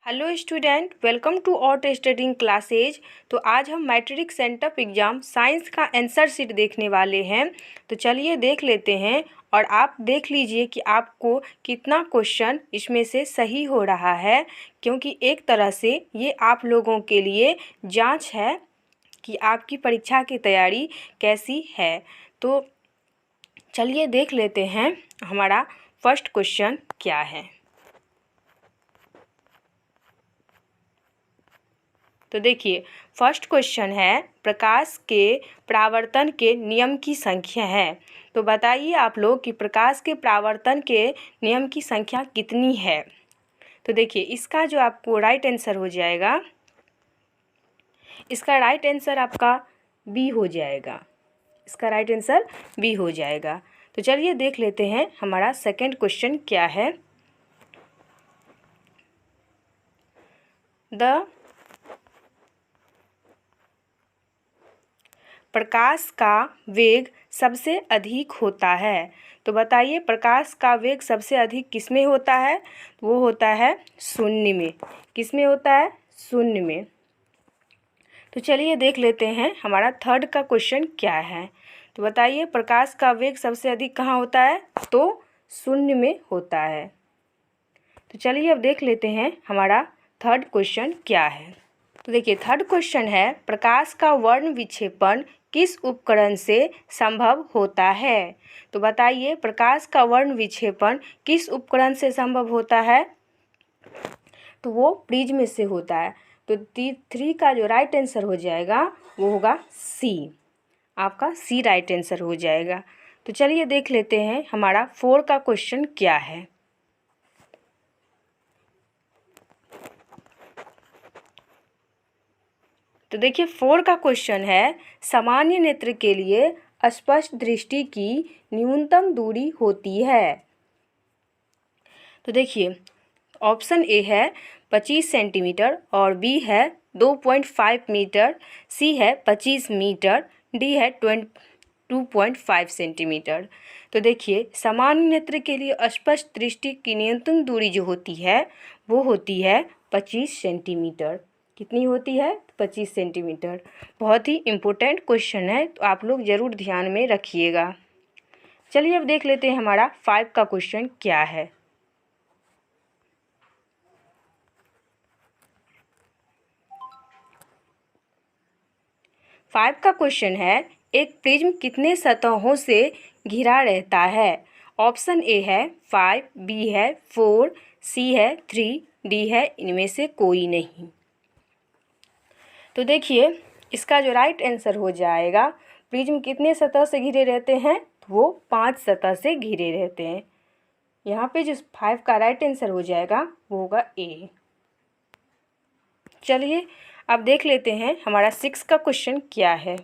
Hello student, welcome to ऑट studying classes. तो आज हम मैट्रिक सेंटअप एग्ज़ाम साइंस का आंसर शीट देखने वाले हैं। तो चलिए देख लेते हैं और आप देख लीजिए कि आपको कितना क्वेश्चन इसमें से सही हो रहा है, क्योंकि एक तरह से ये आप लोगों के लिए जांच है कि आपकी परीक्षा की तैयारी कैसी है। तो चलिए देख लेते हैं हमारा फर्स्ट क्वेश्चन क्या है। तो देखिए, फर्स्ट क्वेश्चन है प्रकाश के परावर्तन के नियम की संख्या है। तो बताइए आप लोग कि प्रकाश के परावर्तन के नियम की संख्या कितनी है। तो देखिए, इसका जो आपको राइट आंसर हो जाएगा, इसका राइट आंसर आपका बी हो जाएगा। इसका राइट आंसर बी हो जाएगा। तो चलिए देख लेते हैं हमारा सेकंड क्वेश्चन क्या है। प्रकाश का वेग सबसे अधिक होता है। तो बताइए प्रकाश का वेग सबसे अधिक किस में होता है। वो होता है शून्य में। किस में होता है? शून्य में। तो चलिए देख लेते हैं हमारा थर्ड का क्वेश्चन क्या है। तो बताइए प्रकाश का वेग सबसे अधिक कहाँ होता है। तो शून्य में होता है। तो चलिए अब देख लेते हैं हमारा थर्ड क्वेश्चन क्या है। तो देखिए, थर्ड क्वेश्चन है प्रकाश का वर्ण विक्षेपण किस उपकरण से संभव होता है। तो बताइए प्रकाश का वर्ण विक्षेपण किस उपकरण से संभव होता है। तो वो प्रिज्म से होता है। तो थ्री का जो राइट आंसर हो जाएगा वो होगा सी। आपका सी राइट आंसर हो जाएगा। तो चलिए देख लेते हैं हमारा फोर का क्वेश्चन क्या है। तो देखिए, फोर का क्वेश्चन है सामान्य नेत्र के लिए स्पष्ट दृष्टि की न्यूनतम दूरी होती है। तो देखिए, ऑप्शन ए है 25 सेंटीमीटर और बी है 2.5 मीटर, सी है 25 मीटर, डी है 2.5 सेंटीमीटर। तो देखिए, सामान्य नेत्र के लिए स्पष्ट दृष्टि की न्यूनतम दूरी जो होती है वो होती है 25 सेंटीमीटर। कितनी होती है? 25 सेंटीमीटर। बहुत ही इम्पोर्टेंट क्वेश्चन है, तो आप लोग ज़रूर ध्यान में रखिएगा। चलिए अब देख लेते हैं हमारा 5 का क्वेश्चन क्या है। फाइव का क्वेश्चन है एक प्रिज्म कितने सतहों से घिरा रहता है। ऑप्शन ए है 5, बी है 4, सी है 3, डी है इनमें से कोई नहीं। तो देखिए, इसका जो राइट आंसर हो जाएगा, प्रिज्म कितने सतह से घिरे रहते हैं। तो वो 5 सतह से घिरे रहते हैं। यहाँ पे जो 5 का राइट आंसर हो जाएगा वो होगा ए। चलिए अब देख लेते हैं हमारा 6 का क्वेश्चन क्या है।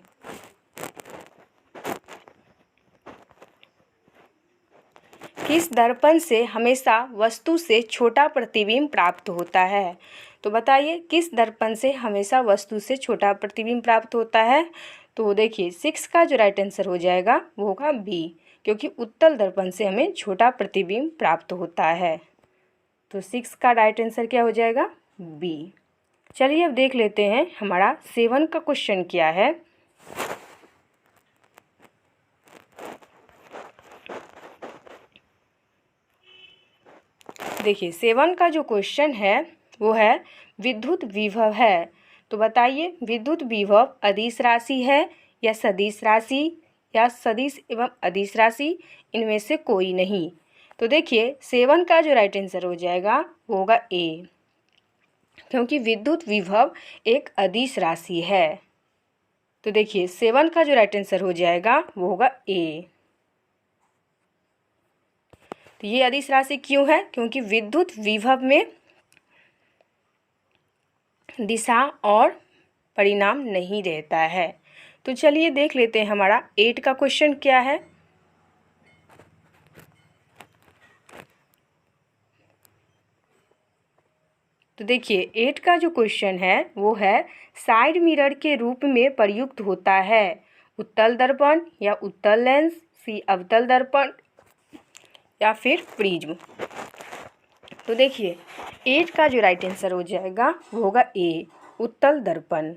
किस दर्पण से हमेशा वस्तु से छोटा प्रतिबिंब प्राप्त होता है। तो बताइए किस दर्पण से हमेशा वस्तु से छोटा प्रतिबिंब प्राप्त होता है। तो देखिए, 6 का जो राइट आंसर हो जाएगा वो होगा बी, क्योंकि उत्तल दर्पण से हमें छोटा प्रतिबिंब प्राप्त होता है। तो 6 का राइट आंसर क्या हो जाएगा? बी। चलिए अब देख लेते हैं हमारा 7 का क्वेश्चन क्या है। देखिए, 7 का जो क्वेश्चन है वो है विद्युत विभव है। तो बताइए विद्युत विभव अदिश राशि है या सदिश राशि या सदिश एवं अदिश राशि, इनमें से कोई नहीं। तो देखिए, 7 का जो राइट आंसर हो जाएगा वो होगा ए, क्योंकि विद्युत विभव एक अदिश राशि है। तो देखिए, 7 का जो राइट आंसर हो जाएगा वो होगा ए। तो ये अदिश राशि क्यों है? क्योंकि विद्युत विभव में दिशा और परिणाम नहीं रहता है। तो चलिए देख लेते हैं हमारा 8 का क्वेश्चन क्या है। तो देखिए, 8 का जो क्वेश्चन है वो है साइड मिरर के रूप में प्रयुक्त होता है उत्तल दर्पण या उत्तल लेंस, सी अवतल दर्पण या फिर प्रिज्म। तो देखिए 8 का जो राइट आंसर हो जाएगा वो होगा ए, उत्तल दर्पण।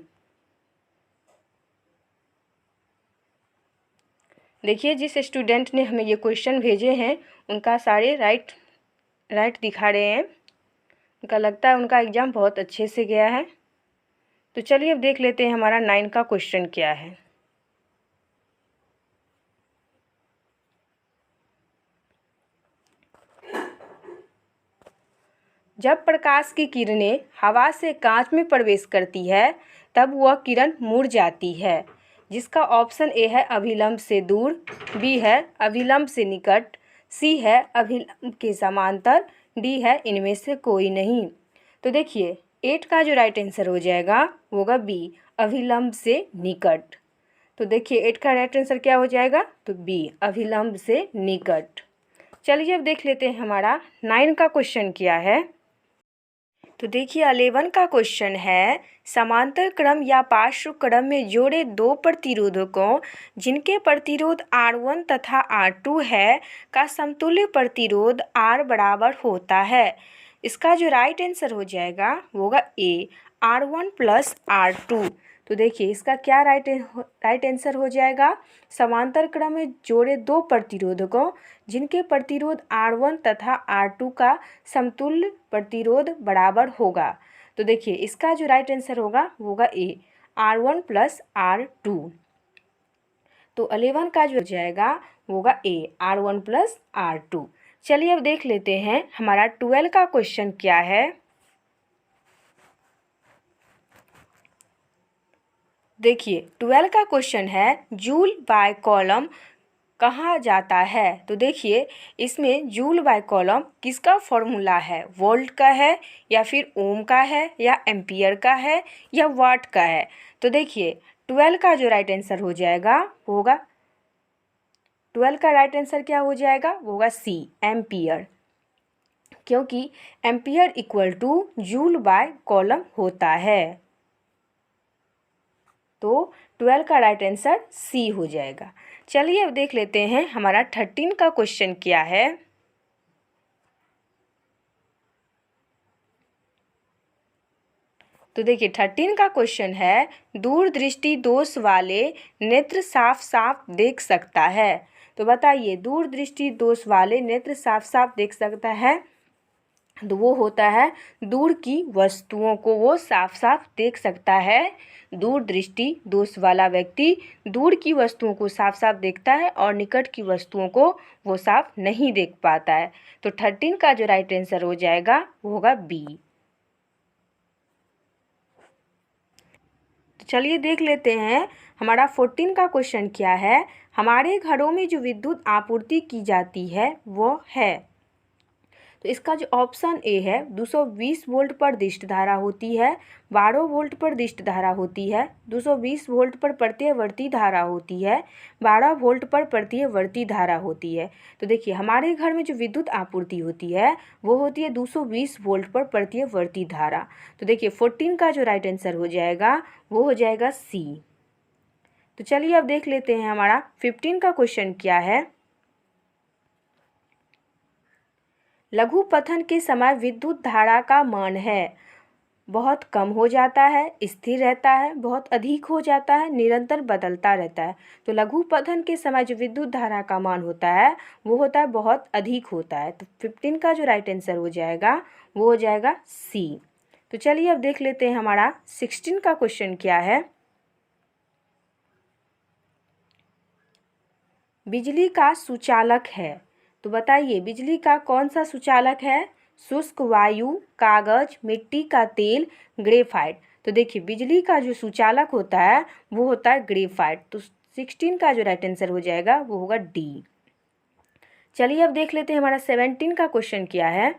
देखिए जिस स्टूडेंट ने हमें ये क्वेश्चन भेजे हैं उनका सारे राइट दिखा रहे हैं, उनका लगता है उनका एग्ज़ाम बहुत अच्छे से गया है। तो चलिए अब देख लेते हैं हमारा 9 का क्वेश्चन क्या है। जब प्रकाश की किरणें हवा से कांच में प्रवेश करती है तब वह किरण मुड़ जाती है, जिसका ऑप्शन ए है अभिलंब से दूर, बी है अभिलंब से निकट, सी है अभिलंब के समांतर, डी है इनमें से कोई नहीं। तो देखिए 8 का जो राइट आंसर हो जाएगा वो होगा बी, अभिलंब से निकट। तो देखिए 8 का राइट आंसर क्या हो जाएगा, तो बी, अभिलंब से निकट। चलिए अब देख लेते हैं हमारा 9 का क्वेश्चन क्या है। तो देखिए 11 का क्वेश्चन है, समांतर क्रम या पार्श्व क्रम में जोड़े दो प्रतिरोधकों जिनके प्रतिरोध R1 तथा R2 है का समतुल्य प्रतिरोध R बराबर होता है। इसका जो राइट आंसर हो जाएगा वो होगा ए, R1 प्लस R2। तो देखिए इसका क्या राइट आंसर हो जाएगा, समांतर क्रम में जोड़े दो प्रतिरोधकों जिनके प्रतिरोध R1 तथा R2 का समतुल्य प्रतिरोध बराबर होगा। तो देखिए इसका जो राइट आंसर होगा वो होगा ए, R1 प्लस R2। तो 11 का जो हो जाएगा वो होगा ए, R1 प्लस R2। चलिए अब देख लेते हैं हमारा 12 का क्वेश्चन क्या है। देखिए 12 का क्वेश्चन है, जूल बाय कॉलम कहा जाता है। तो देखिए इसमें जूल बाय कॉलम किसका फॉर्मूला है, वोल्ट का है या फिर ओम का है या एम्पियर का है या वाट का है। तो देखिए 12 का जो राइट आंसर हो जाएगा वो होगा, 12 का राइट आंसर क्या हो जाएगा, वो होगा सी, एम्पियर, क्योंकि ampere equal two joule by column होता है। तो 12 का राइट आंसर सी हो जाएगा। चलिए अब देख लेते हैं हमारा 13 का क्वेश्चन क्या है। तो देखिए 13 का क्वेश्चन है, दूरदृष्टि दोष वाले नेत्र साफ साफ देख सकता है। तो बताइए दूरदृष्टि दोष वाले नेत्र साफ साफ देख सकता है, तो वो होता है दूर की वस्तुओं को वो साफ साफ देख सकता है। दूरदृष्टि दोष वाला व्यक्ति दूर की वस्तुओं को साफ साफ देखता है और निकट की वस्तुओं को वो साफ नहीं देख पाता है। तो 13 का जो राइट आंसर हो जाएगा वो होगा बी। तो चलिए देख लेते हैं हमारा 14 का क्वेश्चन क्या है। हमारे घरों में जो विद्युत आपूर्ति की जाती है वो है। तो इसका जो ऑप्शन ए है 220 वोल्ट पर दिष्ट धारा होती है, 12 वोल्ट पर दिष्ट धारा होती है, 220 वोल्ट पर प्रत्यवर्ती धारा होती है, 12 वोल्ट पर प्रत्यवर्ती धारा होती है। तो देखिए हमारे घर में जो विद्युत आपूर्ति होती है वो होती है 220 वोल्ट पर प्रत्यवर्ती धारा। तो देखिए 14 का जो राइट आंसर हो जाएगा वो हो जाएगा सी। तो चलिए अब देख लेते हैं हमारा 15 का क्वेश्चन क्या है। लघु पतन के समय विद्युत धारा का मान है, बहुत कम हो जाता है, स्थिर रहता है, बहुत अधिक हो जाता है, निरंतर बदलता रहता है। तो लघु पतन के समय जो विद्युत धारा का मान होता है वो होता है बहुत अधिक होता है। तो 15 का जो राइट आंसर हो जाएगा वो हो जाएगा सी। तो चलिए अब देख लेते हैं हमारा 16 का क्वेश्चन क्या है। बिजली का सुचालक है। तो बताइए बिजली का कौन सा सुचालक है, शुष्क वायु, कागज, मिट्टी का तेल, ग्रेफाइट। तो देखिए बिजली का जो सुचालक होता है वो होता है ग्रेफाइट। तो 16 का जो राइट आंसर हो जाएगा वो होगा डी। चलिए अब देख लेते हैं हमारा 17 का क्वेश्चन क्या है।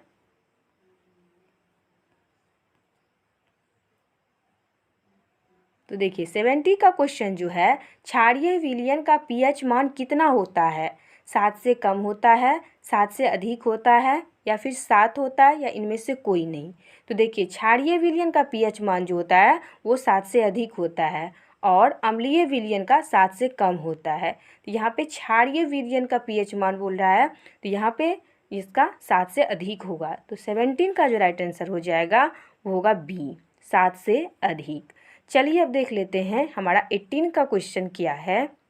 तो देखिए 70 का क्वेश्चन जो है, क्षारीय विलयन का पीएच मान कितना होता है, 7 से कम होता है, 7 से अधिक होता है या फिर 7 होता है या इनमें से कोई नहीं। तो देखिए क्षारीय विलयन का पीएच मान जो होता है वो 7 से अधिक होता है और अम्लीय विलयन का 7 से कम होता है। तो यहाँ पे क्षारीय विलयन का पीएच मान बोल रहा है, तो यहाँ पे इसका 7 से अधिक होगा। तो 17 का जो राइट आंसर हो जाएगा वो होगा बी, 7 से अधिक। चलिए अब देख लेते हैं हमारा 18 का क्वेश्चन क्या है।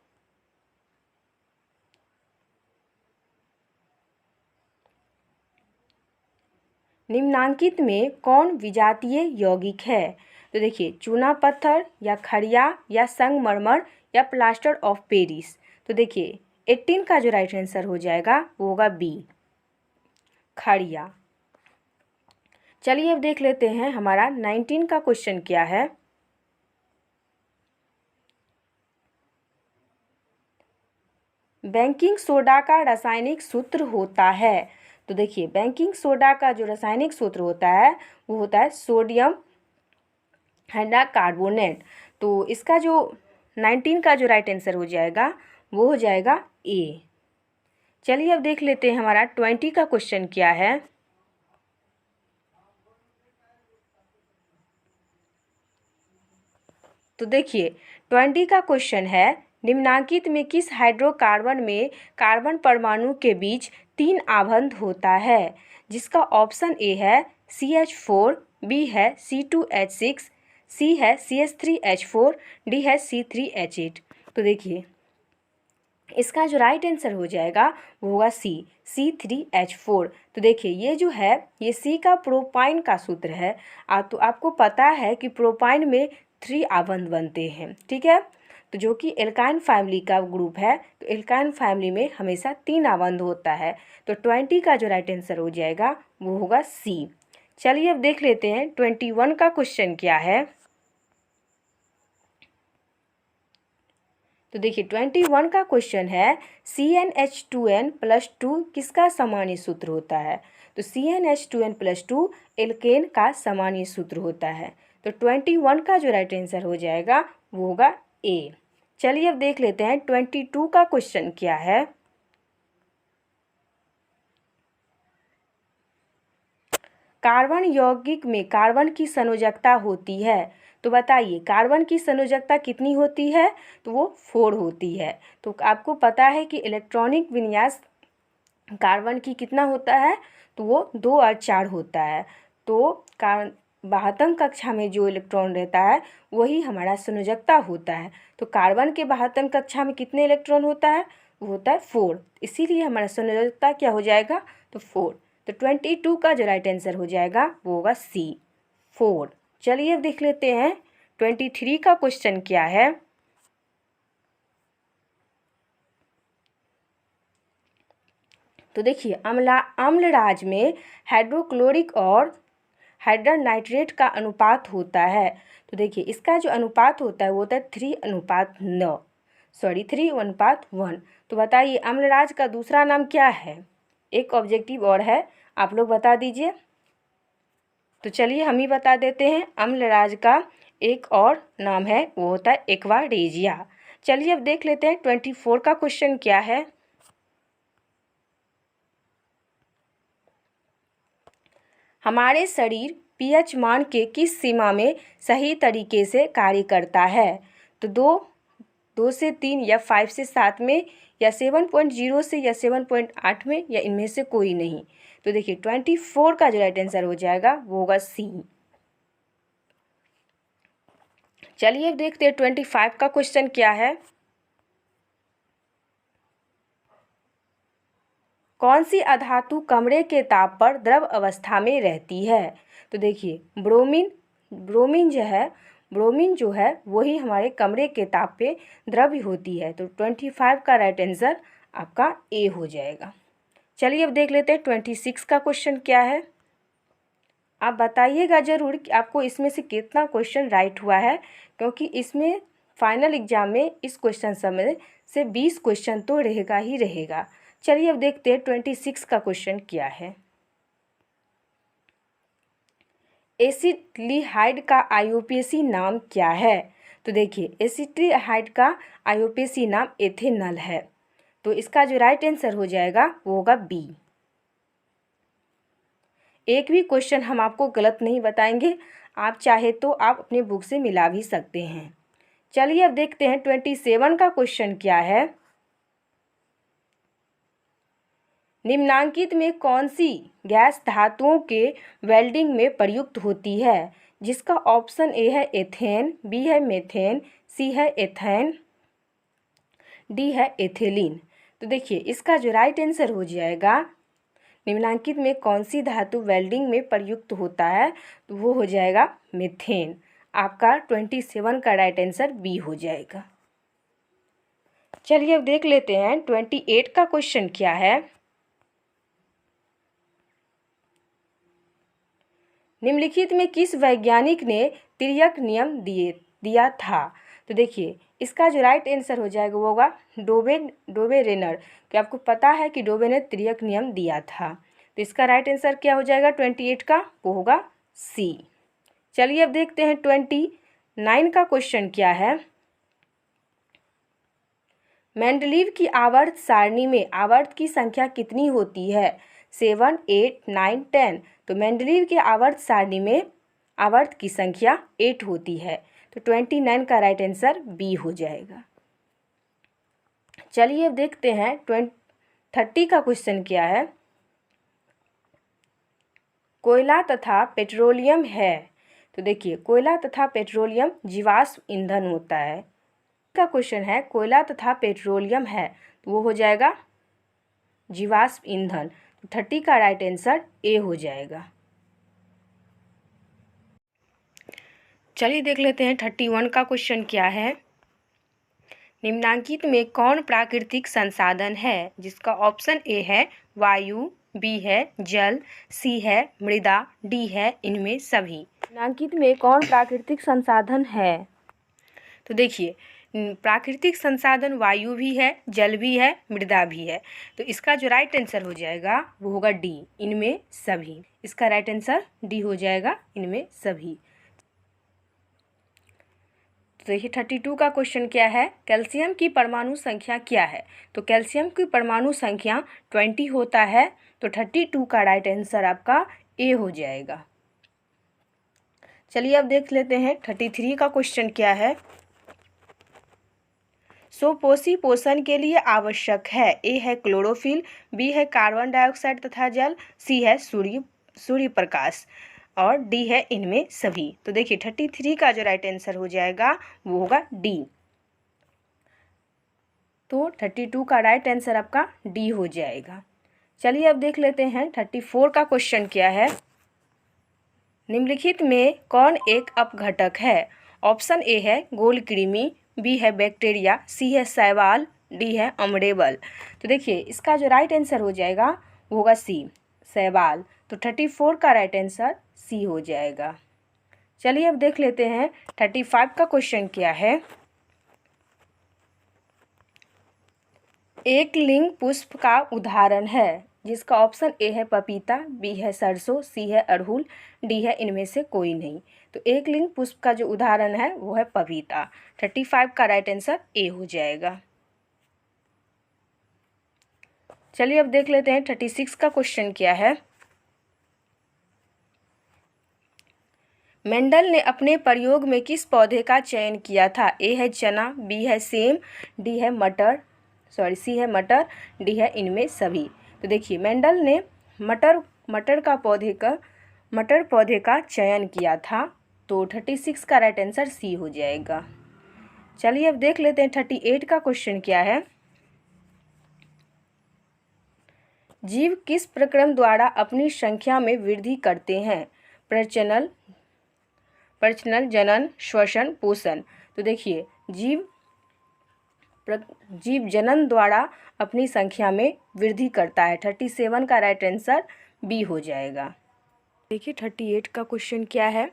निम्नांकित में कौन विजातीय यौगिक है? तो देखिए, चूना पत्थर या खड़िया या संगमरमर या प्लास्टर ऑफ पेरिस। तो देखिए 18 का जो राइट आंसर हो जाएगा वो होगा बी, खड़िया। चलिए अब देख लेते हैं हमारा 19 का क्वेश्चन क्या है। बेकिंग सोडा का रासायनिक सूत्र होता है। तो देखिए, बेकिंग सोडा का जो रासायनिक सूत्र होता है वो होता है सोडियम हाइड्रोकार्बोनेट। तो इसका जो 19 का जो राइट आंसर हो जाएगा वो हो जाएगा ए। चलिए अब देख लेते हैं हमारा 20 का क्वेश्चन क्या है। तो देखिए 20 का क्वेश्चन है, निम्नांकित में किस हाइड्रोकार्बन में कार्बन परमाणु के बीच 3 आबंध होता है? जिसका ऑप्शन ए है CH4, बी है C2H6, सी है CH3H4, डी है C3H8। तो देखिए इसका जो राइट आंसर हो जाएगा वो होगा सी, C3H4। तो देखिए ये जो है ये सी का प्रोपाइन का सूत्र है। तो आपको पता है कि प्रोपाइन में 3 आबंध बनते हैं, ठीक है। तो जो कि एल्काइन फैमिली का ग्रुप है, तो एल्काइन फैमिली में हमेशा 3 आबंध होता है। तो 20 का जो राइट आंसर हो जाएगा वो होगा सी। चलिए अब देख लेते हैं 21 का क्वेश्चन क्या है। तो देखिए 21 का क्वेश्चन है, CnH2n+2 किसका सामान्य सूत्र होता है? तो CnH2n+2 एल्केन का सामान्य सूत्र होता है। तो 21 का जो राइट आंसर हो जाएगा वो होगा ए। चलिए अब देख लेते हैं 22 का क्वेश्चन क्या है। कार्बन यौगिक में कार्बन की संयोजकता होती है। तो बताइए कार्बन की संयोजकता कितनी होती है? तो वो 4 होती है। तो आपको पता है कि इलेक्ट्रॉनिक विन्यास कार्बन की कितना होता है? तो वो 2 और 4 होता है। तो कार्बन 72 कक्षा में जो इलेक्ट्रॉन रहता है वही हमारा संयोजकता होता है। तो कार्बन के 72 कक्षा में कितने इलेक्ट्रॉन होता है? वो होता है 4। इसीलिए हमारा संयोजकता क्या हो जाएगा? तो 4। तो 22 का जो राइट आंसर हो जाएगा वो होगा सी, 4। चलिए अब देख लेते हैं 23 का क्वेश्चन क्या है। तो देखिए अम्लराज में हाइड्रोक्लोरिक और हाइड्रोनाइट्रेट का अनुपात होता है। तो देखिए इसका जो अनुपात होता है वो होता है 3:1। तो बताइए अम्लराज का दूसरा नाम क्या है? एक ऑब्जेक्टिव और है, आप लोग बता दीजिए। तो चलिए हम ही बता देते हैं, अम्लराज का एक और नाम है वो होता है एक्वारेजिया। चलिए अब देख लेते हैं 24 का क्वेश्चन क्या है। हमारे शरीर pH मान के किस सीमा में सही तरीके से कार्य करता है? तो 2 से 3 या 5 से 7 में या 7.0 से या 7.8 में या इनमें से कोई नहीं। तो देखिए 24 का जो राइट आंसर हो जाएगा वो होगा सी। चलिए अब देखते हैं 25 का क्वेश्चन क्या है। कौन सी अधातु कमरे के ताप पर द्रव अवस्था में रहती है? तो देखिए ब्रोमीन जो है वही हमारे कमरे के ताप पे द्रव्य होती है। तो 25 का राइट आंसर आपका ए हो जाएगा। चलिए अब देख लेते हैं 26 का क्वेश्चन क्या है। आप बताइएगा ज़रूर कि आपको इसमें से कितना क्वेश्चन राइट हुआ है, क्योंकि इसमें फाइनल एग्जाम में इस क्वेश्चन समय से 20 क्वेश्चन तो रहेगा ही रहेगा। चलिए अब देखते हैं 26 का क्वेश्चन क्या है। एसिटिल्हाइड का आईयूपीएसी नाम क्या है? तो देखिए एसिटिल्हाइड का आईयूपीएसी नाम एथेनॉल है। तो इसका जो राइट आंसर हो जाएगा वो होगा बी। एक भी क्वेश्चन हम आपको गलत नहीं बताएंगे, आप चाहे तो आप अपने बुक से मिला भी सकते हैं। चलिए अब देखते हैं 27 का क्वेश्चन क्या है। निम्नांकित में कौन सी गैस धातुओं के वेल्डिंग में प्रयुक्त होती है? जिसका ऑप्शन ए है एथेन, बी है मेथेन, सी है एथेन, डी है एथिलीन। तो देखिए इसका जो राइट आंसर हो जाएगा, निम्नांकित में कौन सी धातु वेल्डिंग में प्रयुक्त होता है, तो वो हो जाएगा मीथेन। आपका 27 का राइट आंसर बी हो जाएगा। चलिए अब देख लेते हैं 28 का क्वेश्चन क्या है। निम्नलिखित में किस वैज्ञानिक ने तिर्यक नियम दिया था? तो देखिए इसका जो राइट आंसर हो जाएगा वो होगा डोबे रेनर। कि आपको पता है कि डोबे ने तिर्यक नियम दिया था। तो इसका राइट आंसर क्या हो जाएगा 28 का? वो होगा सी। चलिए अब देखते हैं 29 का क्वेश्चन क्या है। मेंडलीव की आवर्त सारणी में आवर्त की संख्या कितनी होती है? 7, 8, 9, 10। तो मेंडलीव के आवर्त सारणी में आवर्त की संख्या 8 होती है। तो 29 का राइट आंसर बी हो जाएगा। चलिए अब देखते हैं 30 का क्वेश्चन क्या है। कोयला तथा पेट्रोलियम है। तो देखिए कोयला तथा पेट्रोलियम जीवाश्म ईंधन होता है। का क्वेश्चन है कोयला तथा पेट्रोलियम है, तो वो हो जाएगा जीवाश्म ईंधन। तो 30 का राइट आंसर ए हो जाएगा। चलिए देख लेते हैं 31 का क्वेश्चन क्या है। निम्नांकित में कौन प्राकृतिक संसाधन है? जिसका ऑप्शन ए है वायु, बी है जल, सी है मृदा, डी है इनमें सभी। निम्नांकित में कौन प्राकृतिक संसाधन है? तो देखिए प्राकृतिक संसाधन वायु भी है, जल भी है, मृदा भी है। तो इसका जो राइट आंसर हो जाएगा वो होगा डी, इनमें सभी। इसका राइट आंसर डी हो जाएगा, इनमें सभी। तो देखिए 32 का क्वेश्चन क्या है। कैल्शियम की परमाणु संख्या क्या है? तो कैल्शियम की परमाणु संख्या 20 होता है। तो 32 का राइट आंसर आपका ए हो जाएगा। चलिए अब देख लेते हैं 33 का क्वेश्चन क्या है। सुपोषी पोषण के लिए आवश्यक है। ए है क्लोरोफिल, बी है कार्बन डाइऑक्साइड तथा जल, सी है सूर्य प्रकाश और डी है इनमें सभी। तो देखिए 33 का जो राइट आंसर हो जाएगा वो होगा डी। तो 32 का राइट आंसर आपका डी हो जाएगा। चलिए अब देख लेते हैं 34 का क्वेश्चन क्या है। निम्नलिखित में कौन एक अपघटक है? ऑप्शन ए है गोलकृमि, बी है बैक्टीरिया, सी है शैवाल, डी है अम्लेबल। तो देखिए इसका जो राइट आंसर हो जाएगा वो होगा सी, शैवाल। तो 34 का राइट आंसर सी हो जाएगा। चलिए अब देख लेते हैं 35 का क्वेश्चन क्या है। एक लिंग पुष्प का उदाहरण है। जिसका ऑप्शन ए है पपीता, बी है सरसों, सी है अड़हुल, डी है इनमें से कोई नहीं। तो एक लिंग पुष्प का जो उदाहरण है वो है पपीता। 35 का राइट आंसर ए हो जाएगा। चलिए अब देख लेते हैं 36 का क्वेश्चन क्या है। मेंडल ने अपने प्रयोग में किस पौधे का चयन किया था? ए है चना, बी है सेम, डी है सी है मटर, डी है इनमें सभी। तो देखिए मेंडल ने मटर पौधे का चयन किया था। तो 36 का राइट आंसर सी हो जाएगा। चलिए अब देख लेते हैं 38 का क्वेश्चन क्या है। जीव किस प्रक्रम द्वारा अपनी संख्या में वृद्धि करते हैं? प्रजनन, जनन, श्वसन, पोषण। तो देखिए जीव जनन द्वारा अपनी संख्या में वृद्धि करता है। 37 का राइट आंसर बी हो जाएगा। देखिए 38 का क्वेश्चन क्या है।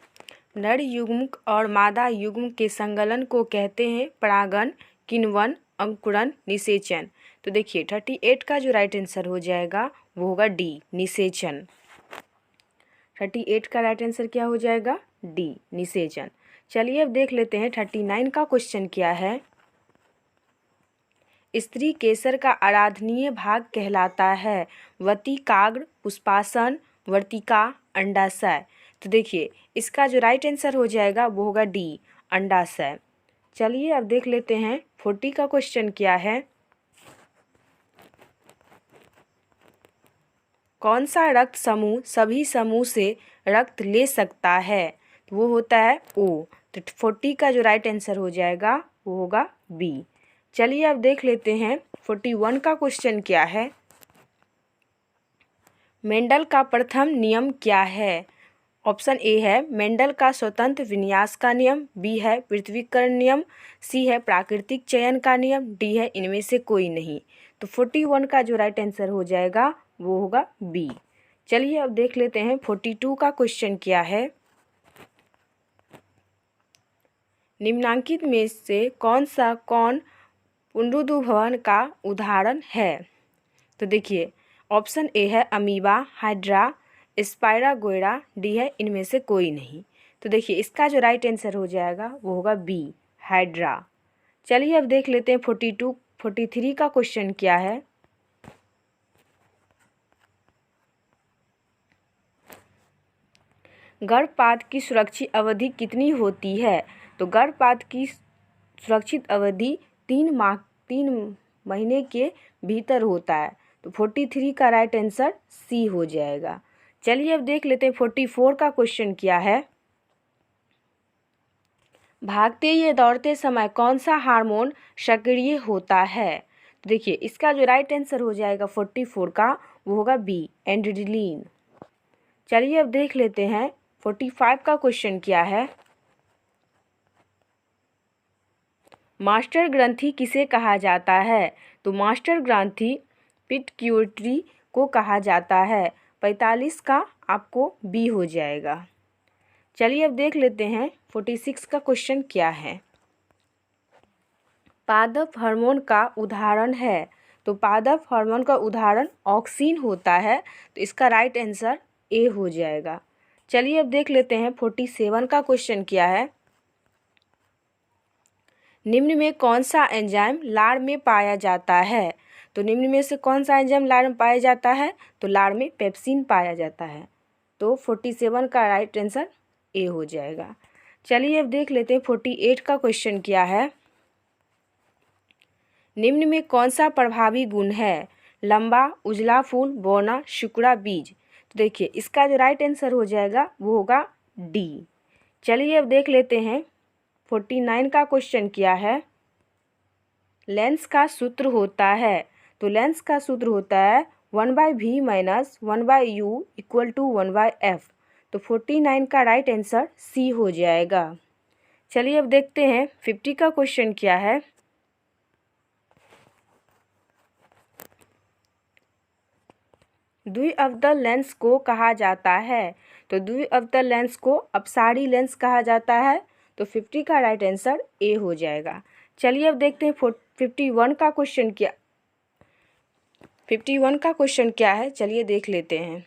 नर युग्म और मादा युग्म के संगलन को कहते हैं परागण, किण्वन, अंकुरन, निषेचन। तो देखिए 38 का जो राइट आंसर हो जाएगा वो होगा डी, निषेचन। 38 का राइट आंसर क्या हो जाएगा? डी, निषेचन। चलिए अब देख लेते हैं 39 का क्वेश्चन क्या है। स्त्री केसर का आराधनीय भाग कहलाता है वतिकाग्र, पुष्पासन, वर्तिका, अंडाशय। तो देखिए इसका जो राइट आंसर हो जाएगा वो होगा डी, अंडाशय। चलिए अब देख लेते हैं 40 का क्वेश्चन क्या है। कौन सा रक्त समूह सभी समूह से रक्त ले सकता है? तो वो होता है ओ। तो 40 का जो राइट आंसर हो जाएगा वो होगा बी। चलिए अब देख लेते हैं 41 का क्वेश्चन क्या है। मेंडल का प्रथम नियम क्या है? ऑप्शन ए है मेंडल का स्वतंत्र विन्यास का नियम, बी है पृथ्वीकरण नियम, सी है प्राकृतिक चयन का नियम, डी है इनमें से कोई नहीं। तो 41 का जो राइट आंसर हो जाएगा वो होगा बी। चलिए अब देख लेते हैं 42 का क्वेश्चन क्या है। निम्नांकित में से कौन पुनरुद्भवन का उदाहरण है? तो देखिए ऑप्शन ए है अमीबा, हाइड्रा, स्पाइरागोइरा, डी है इनमें से कोई नहीं। तो देखिए इसका जो राइट आंसर हो जाएगा वो होगा बी, हाइड्रा। चलिए अब देख लेते हैं 43 का क्वेश्चन क्या है। गर्भपात की सुरक्षित अवधि कितनी होती है? तो गर्भपात की सुरक्षित अवधि 3 महीने के भीतर होता है। तो 43 का राइट आंसर सी हो जाएगा। चलिए अब देख लेते हैं 44 का क्वेश्चन क्या है। भागते या दौड़ते समय कौन सा हार्मोन सक्रिय होता है? तो देखिए इसका जो राइट आंसर हो जाएगा 44 का वो होगा बी, एड्रेनलिन। चलिए अब देख लेते हैं 45 का क्वेश्चन क्या है। मास्टर ग्रंथि किसे कहा जाता है? तो मास्टर ग्रंथि पिट्यूटरी को कहा जाता है। 45 का आपको बी हो जाएगा। चलिए अब देख लेते हैं 46 का क्वेश्चन क्या है। पादप हार्मोन का उदाहरण है। तो पादप हार्मोन का उदाहरण ऑक्सिन होता है। तो इसका राइट आंसर ए हो जाएगा। चलिए अब देख लेते हैं 47 का क्वेश्चन क्या है। निम्न में कौन सा एंजाइम लार में पाया जाता है? तो निम्न में से कौन सा एंजाइम लार में पाया जाता है? तो लार में पेप्सिन पाया जाता है। तो 47 का राइट आंसर ए हो जाएगा। चलिए अब देख लेते हैं 48 का क्वेश्चन क्या है। निम्न में कौन सा प्रभावी गुण है? लंबा, उजला फूल, बौना, शुक्रा बीज। तो देखिए इसका जो राइट आंसर हो जाएगा वो होगा डी। चलिए अब देख लेते हैं 49 का क्वेश्चन क्या है। लेंस का सूत्र होता है। तो लेंस का सूत्र होता है 1/v minus 1/u equal to 1/f। तो 49 का राइट आंसर सी हो जाएगा। चलिए अब देखते हैं 50 का क्वेश्चन क्या है। द्विअवतल लेंस को कहा जाता है। तो द्विअवतल लेंस को अपसारी लेंस कहा जाता है। तो 50 का राइट आंसर ए हो जाएगा। चलिए अब देखते हैं 51 का क्वेश्चन क्या है। चलिए देख लेते हैं।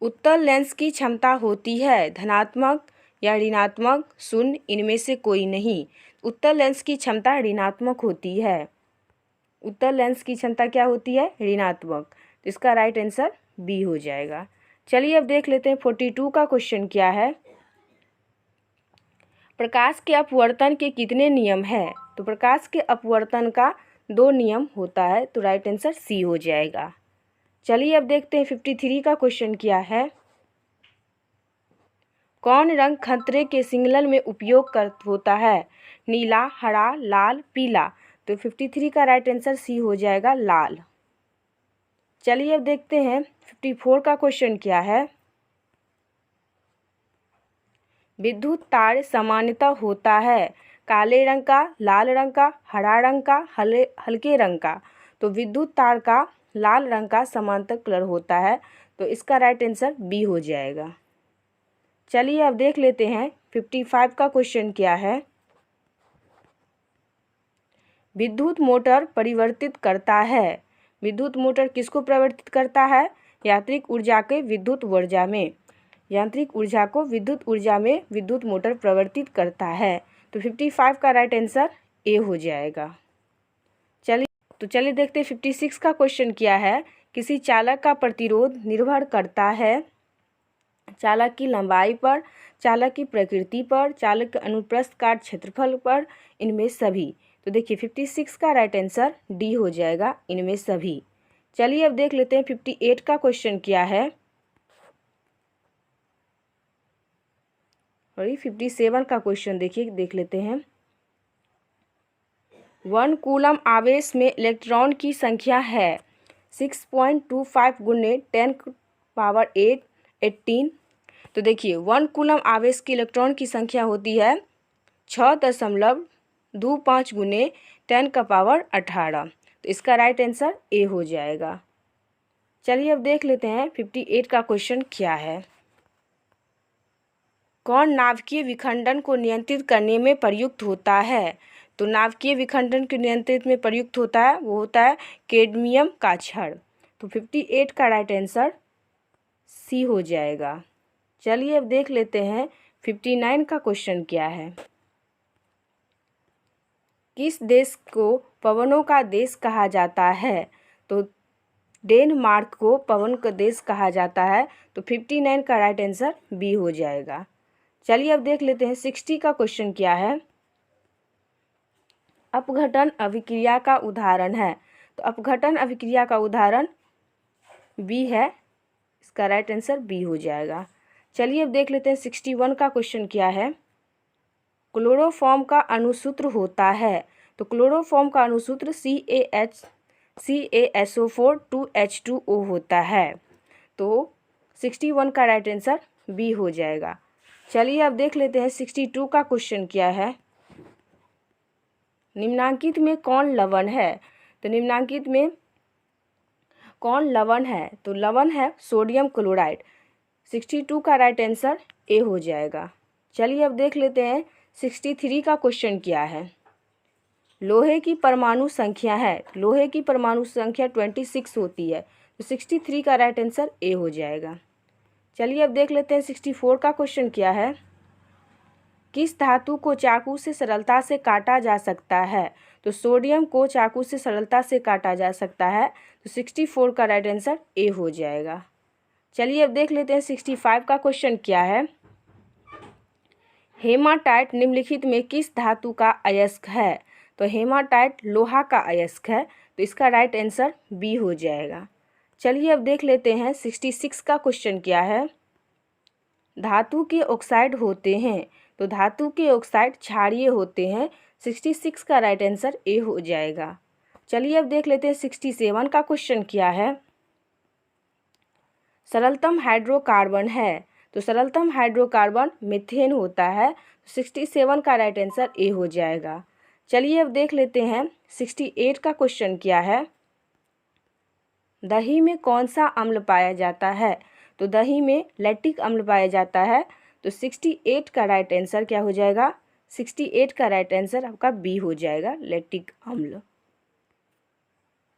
उत्तल लेंस की क्षमता होती है धनात्मक या ऋणात्मक, शून्य, इनमें से कोई नहीं। उत्तल लेंस की क्षमता ऋणात्मक होती है। उत्तल लेंस की क्षमता क्या होती है? ऋणात्मक। तो इसका राइट आंसर बी हो जाएगा। चलिए अब देख लेते हैं 42 का क्वेश्चन क्या है। प्रकाश के अपवर्तन के कितने नियम हैं? तो प्रकाश के अपवर्तन का 2 नियम होता है। तो राइट आंसर सी हो जाएगा। चलिए अब देखते हैं 53 का क्वेश्चन क्या है। कौन रंग खतरे के सिग्नल में उपयोग होता है? नीला, हरा, लाल, पीला। तो 53 का राइट आंसर सी हो जाएगा, लाल। चलिए अब देखते हैं 54 का क्वेश्चन क्या है। विद्युत तार सामान्यतः होता है काले रंग का, लाल रंग का, हरा रंग का, हल्के रंग का। तो विद्युत तार का लाल रंग का समानांतर कलर होता है। तो इसका राइट आंसर बी हो जाएगा। चलिए अब देख लेते हैं 55 का क्वेश्चन क्या है। विद्युत मोटर परिवर्तित करता है। विद्युत मोटर किसको परिवर्तित करता है? यांत्रिक ऊर्जा के विद्युत ऊर्जा में। यांत्रिक ऊर्जा को विद्युत ऊर्जा में विद्युत मोटर परिवर्तित करता है। तो 55 का राइट आंसर ए हो जाएगा। चलिए देखते हैं 56 का क्वेश्चन क्या है। किसी चालक का प्रतिरोध निर्भर करता है चालक की लंबाई पर, चालक की प्रकृति पर, चालक के अनुप्रस्थ काट क्षेत्रफल पर, इनमें सभी। तो देखिए 56 का राइट आंसर डी हो जाएगा इनमें सभी। चलिए अब देख लेते हैं 58 का क्वेश्चन क्या है। और ये 57 का क्वेश्चन देखिए, देख लेते हैं। 1 कूलम आवेश में इलेक्ट्रॉन की संख्या है 6.25 गुने 10⁸ 18। तो देखिए 1 कूलम आवेश की इलेक्ट्रॉन की संख्या होती है 6.25 गुने 10⁸18। तो इसका राइट आंसर ए हो जाएगा। चलिए अब देख लेते हैं 58 का क्वेश्चन क्या है। कौन नाभिकीय विखंडन को नियंत्रित करने में प्रयुक्त होता है? तो नाभिकीय विखंडन के नियंत्रित में प्रयुक्त होता है वो होता है कैडमियम का छड़। तो 58 का राइट आंसर सी हो जाएगा। चलिए अब देख लेते हैं 59 का क्वेश्चन क्या है। किस देश को पवनों का देश कहा जाता है? तो डेनमार्क को पवन का देश कहा जाता है। तो 59 का राइट आंसर बी हो जाएगा। चलिए अब देख लेते हैं 60 का क्वेश्चन क्या है। अपघटन अभिक्रिया का उदाहरण है। तो अपघटन अभिक्रिया का उदाहरण बी है, इसका राइट आंसर बी हो जाएगा। चलिए अब देख लेते हैं 61 का क्वेश्चन क्या है। क्लोरोफॉर्म का अणुसूत्र होता है। तो क्लोरोफॉर्म का अणुसूत्र CaSO4 2H2O होता है। तो 61 का राइट आंसर बी हो जाएगा। चलिए अब देख लेते हैं 62 का क्वेश्चन क्या है। निम्नांकित में कौन लवण है? तो निम्नांकित में कौन लवण है? तो लवण है सोडियम क्लोराइड। 62 का राइट आंसर ए हो जाएगा। चलिए अब देख लेते हैं 63 का क्वेश्चन क्या है। लोहे की परमाणु संख्या है, लोहे की परमाणु संख्या 26 होती है। तो 63 का राइट आंसर ए हो जाएगा। चलिए अब देख लेते हैं 64 का क्वेश्चन क्या है। किस धातु को चाकू से सरलता से काटा जा सकता है? तो सोडियम को चाकू से सरलता से काटा जा सकता है। तो 64 का राइट आंसर ए हो जाएगा। चलिए अब देख लेते हैं 65 का क्वेश्चन क्या है। हेमाटाइट निम्नलिखित में किस धातु का अयस्क है? तो हेमाटाइट लोहा का अयस्क है। तो इसका राइट आंसर बी हो जाएगा। चलिए अब देख लेते हैं 66 का क्वेश्चन क्या है। धातु के ऑक्साइड होते हैं। तो धातु के ऑक्साइड क्षारीय होते हैं। 66 का राइट आंसर ए हो जाएगा। चलिए अब देख लेते हैं 67 का क्वेश्चन क्या है। सरलतम हाइड्रोकार्बन है। तो सरलतम हाइड्रोकार्बन मीथेन होता है। 67 का राइट आंसर ए हो जाएगा। चलिए अब देख लेते हैं 68 का क्वेश्चन क्या है। दही में कौन सा अम्ल पाया जाता है? तो दही में लैक्टिक अम्ल पाया जाता है। तो 68 का राइट आंसर क्या हो जाएगा? 68 का राइट आंसर आपका बी हो जाएगा, लैक्टिक अम्ल।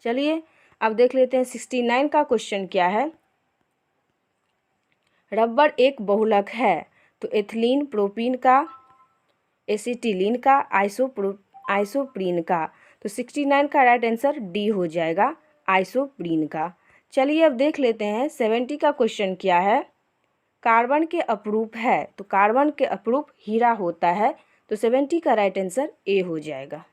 चलिए अब देख लेते हैं 69 का क्वेश्चन क्या है। रबर एक बहुलक है। तो एथिलीन, प्रोपीन का, एसिटिलीन का, आइसोप्रीन का। तो 69 का राइट आंसर डी हो जाएगा, आइसोप्रीन का। चलिए अब देख लेते हैं 70 का क्वेश्चन क्या है। कार्बन के अपरूप है। तो कार्बन के अपरूप हीरा होता है। तो 70 का राइट आंसर ए हो जाएगा।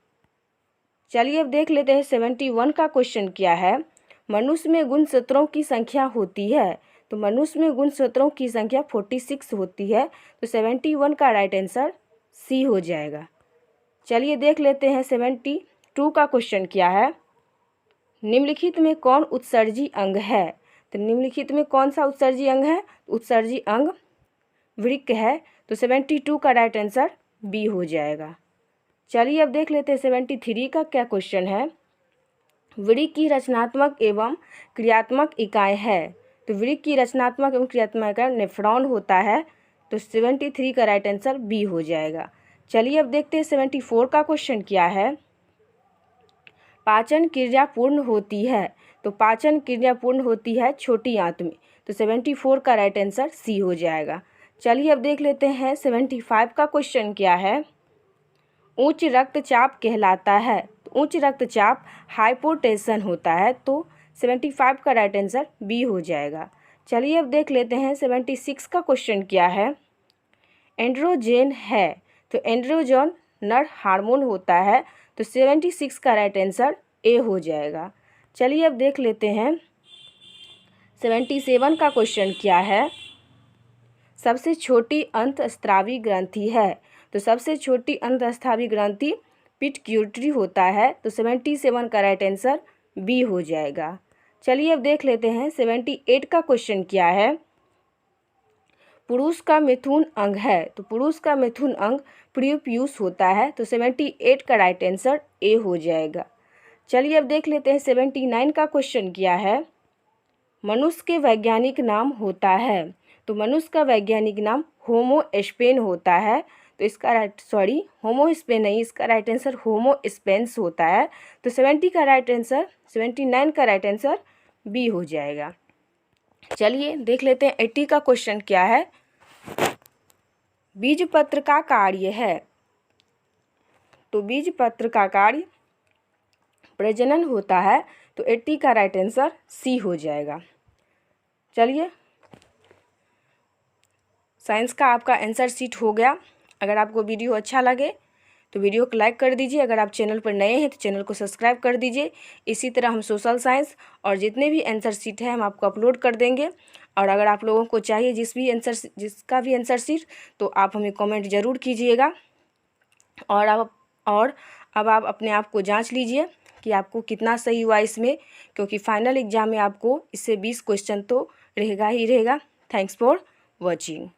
चलिए अब देख लेते हैं 71 का क्वेश्चन क्या है। मनुष्य में गुणसूत्रों की संख्या होती है। तो मनुष्य में गुणसूत्रों की संख्या 46 होती है। तो 71 का राइट आंसर सी हो जाएगा। चलिए देख लेते हैं 72 का क्वेश्चन क्या है। निम्नलिखित में कौन उत्सर्जी अंग है? तो निम्नलिखित में कौन सा उत्सर्जी अंग है? उत्सर्जी अंग वृक्क है। तो 72 का राइट आंसर बी हो जाएगा। चलिए अब देख लेते हैं 73 का क्या क्वेश्चन है। वृक्क की रचनात्मक एवं क्रियात्मक इकाई है। तो वृक्क की रचनात्मक एवं क्रियात्मक इकाई नेफ्रॉन होता है। तो 73 का राइट आंसर बी हो जाएगा। चलिए अब देखते हैं 74 का क्वेश्चन क्या है। पाचन क्रिया पूर्ण होती है। तो पाचन क्रिया पूर्ण होती है छोटी आंत में। तो 74 का राइट आंसर सी हो जाएगा। चलिए अब देख लेते हैं 75 का क्वेश्चन क्या है। उच्च रक्तचाप कहलाता है। तो उच्च रक्तचाप हाइपोटेंशन होता है। तो 75 का राइट आंसर बी हो जाएगा। चलिए अब देख लेते हैं 76 का क्वेश्चन क्या है। एंड्रोजन है। तो एंड्रोजन नर हार्मोन होता है। तो 76 का राइट आंसर ए हो जाएगा। चलिए अब देख लेते हैं 77 का क्वेश्चन क्या है। सबसे छोटी अंतःस्रावी ग्रंथि है, तो सबसे छोटी अंतःस्रावी ग्रंथि पिट्यूटरी होता है, तो 77 का राइट आंसर बी हो जाएगा। चलिए अब देख लेते हैं 78 का क्वेश्चन क्या है। पुरुष का मिथुन अंग है, तो पुरुष का मिथुन अंग प्रियोपियूस होता है, तो 78 का राइट आंसर ए हो जाएगा। चलिए अब देख लेते हैं 79 का क्वेश्चन क्या है। मनुष्य के वैज्ञानिक नाम होता है, तो मनुष्य का वैज्ञानिक नाम होमो स्पेन होता है, तो इसका होमो स्पेन नहीं, इसका राइट आंसर होमो स्पेंस होता है, तो 79 का राइट आंसर बी हो जाएगा। चलिए देख लेते हैं 80 का क्वेश्चन क्या है। बीजपत्र का कार्य है, तो बीजपत्र का कार्य प्रजनन होता है, तो 80 का राइट आंसर सी हो जाएगा। चलिए साइंस का आपका आंसर शीट हो गया। अगर आपको वीडियो अच्छा लगे तो वीडियो को लाइक कर दीजिए। अगर आप चैनल पर नए हैं तो चैनल को सब्सक्राइब कर दीजिए। इसी तरह हम सोशल साइंस और जितने भी आंसर शीट है हम आपको अपलोड कर देंगे। और अगर आप लोगों को चाहिए जिसका भी आंसर शीट, तो आप हमें कमेंट ज़रूर कीजिएगा। और अब आप अपने आप को जांच लीजिए कि आपको कितना सही हुआ इसमें, क्योंकि फाइनल एग्जाम में आपको इससे 20 क्वेश्चन तो रहेगा ही रहेगा। Thanks for watching.